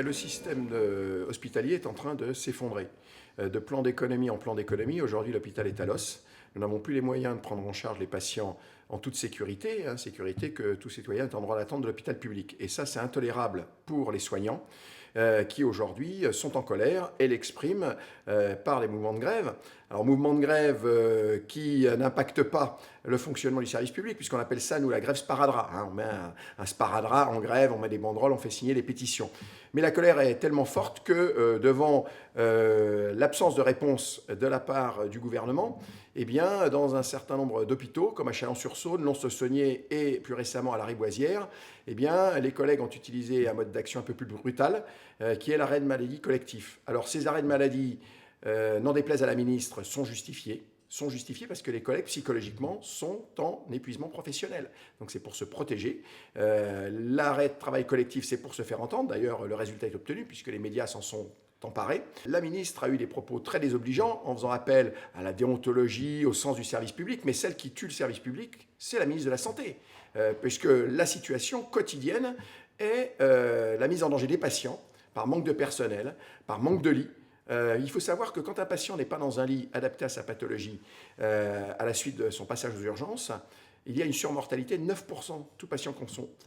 le système hospitalier est en train de s'effondrer. De plan d'économie en plan d'économie, aujourd'hui l'hôpital est à l'os. Nous n'avons plus les moyens de prendre en charge les patients en toute sécurité, sécurité que tout citoyen est en droit d'attendre de l'hôpital public. Et ça, c'est intolérable pour les soignants qui aujourd'hui sont en colère et l'expriment par les mouvements de grève. Alors mouvements de grève qui n'impactent pas le fonctionnement du service public, puisqu'on appelle ça, nous, la grève sparadrap. On met un sparadrap en grève, on met des banderoles, on fait signer des pétitions. Mais la colère est tellement forte que devant l'absence de réponse de la part du gouvernement, eh bien, dans un certain nombre d'hôpitaux, comme à Chalon-sur-Saône, Lons-le-Saunier et plus récemment à la Riboisière, eh bien, les collègues ont utilisé un mode d'action un peu plus brutal, qui est l'arrêt de maladie collectif. Alors, ces arrêts de maladie, n'en déplaise à la ministre, sont justifiés parce que les collègues, psychologiquement, sont en épuisement professionnel. Donc c'est pour se protéger. L'arrêt de travail collectif, c'est pour se faire entendre. D'ailleurs, le résultat est obtenu puisque les médias s'en sont emparés. La ministre a eu des propos très désobligeants en faisant appel à la déontologie, au sens du service public, mais celle qui tue le service public, c'est la ministre de la Santé, puisque la situation quotidienne est la mise en danger des patients par manque de personnel, par manque de lits. Il faut savoir que quand un patient n'est pas dans un lit adapté à sa pathologie à la suite de son passage aux urgences, il y a une surmortalité de 9%, tous patients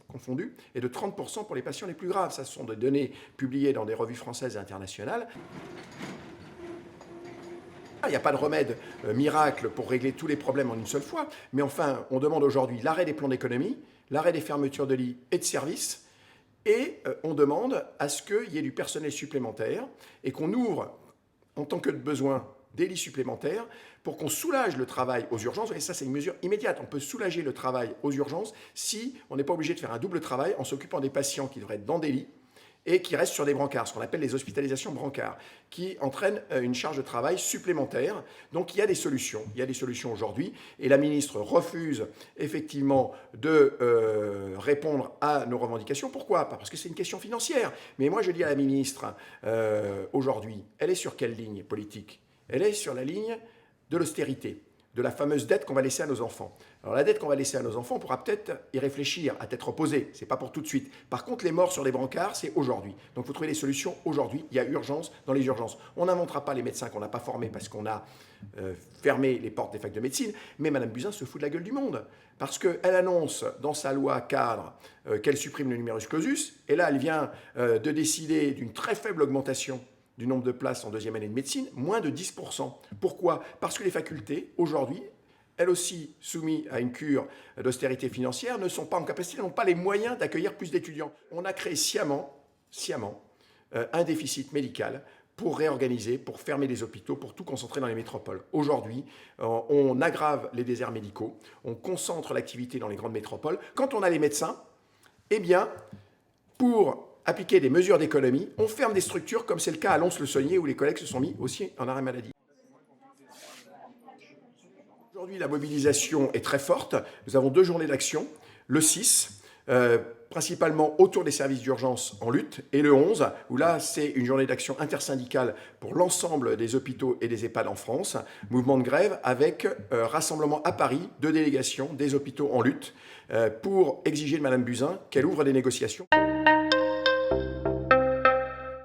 confondus, et de 30% pour les patients les plus graves. Ça, ce sont des données publiées dans des revues françaises et internationales. Il n'y a pas de remède miracle pour régler tous les problèmes en une seule fois, mais enfin, on demande aujourd'hui l'arrêt des plans d'économie, l'arrêt des fermetures de lits et de services, et on demande à ce qu'il y ait du personnel supplémentaire et qu'on ouvre, en tant que de besoin, des lits supplémentaires pour qu'on soulage le travail aux urgences. Et ça, c'est une mesure immédiate. On peut soulager le travail aux urgences si on n'est pas obligé de faire un double travail en s'occupant des patients qui devraient être dans des lits et qui restent sur des brancards, ce qu'on appelle les hospitalisations brancards, qui entraînent une charge de travail supplémentaire. Donc il y a des solutions aujourd'hui, et la ministre refuse effectivement de répondre à nos revendications. Pourquoi ? Pas parce que c'est une question financière, mais moi je dis à la ministre, aujourd'hui, elle est sur quelle ligne politique ? Elle est sur la ligne de l'austérité, de la fameuse dette qu'on va laisser à nos enfants. Alors la dette qu'on va laisser à nos enfants, on pourra peut-être y réfléchir à tête reposée, c'est pas pour tout de suite. Par contre, les morts sur les brancards, c'est aujourd'hui. Donc il faut trouver des solutions aujourd'hui, il y a urgence dans les urgences. On n'inventera pas les médecins qu'on n'a pas formés parce qu'on a fermé les portes des facs de médecine, mais Mme Buzyn se fout de la gueule du monde, parce qu'elle annonce dans sa loi cadre qu'elle supprime le numerus clausus, et là elle vient de décider d'une très faible augmentation du nombre de places en deuxième année de médecine, moins de 10%. Pourquoi ? Parce que les facultés, aujourd'hui, elles aussi soumises à une cure d'austérité financière, ne sont pas en capacité, n'ont pas les moyens d'accueillir plus d'étudiants. On a créé sciemment un déficit médical pour réorganiser, pour fermer les hôpitaux, pour tout concentrer dans les métropoles. Aujourd'hui, on aggrave les déserts médicaux, on concentre l'activité dans les grandes métropoles. Quand on a les médecins, eh bien, pour appliquer des mesures d'économie, on ferme des structures, comme c'est le cas à Lons-le-Saunier, où les collègues se sont mis aussi en arrêt maladie. Aujourd'hui, la mobilisation est très forte. Nous avons 2 journées d'action, le 6, principalement autour des services d'urgence en lutte, et le 11, où là, c'est une journée d'action intersyndicale pour l'ensemble des hôpitaux et des EHPAD en France, mouvement de grève avec rassemblement à Paris de délégations des hôpitaux en lutte pour exiger de Mme Buzyn qu'elle ouvre des négociations.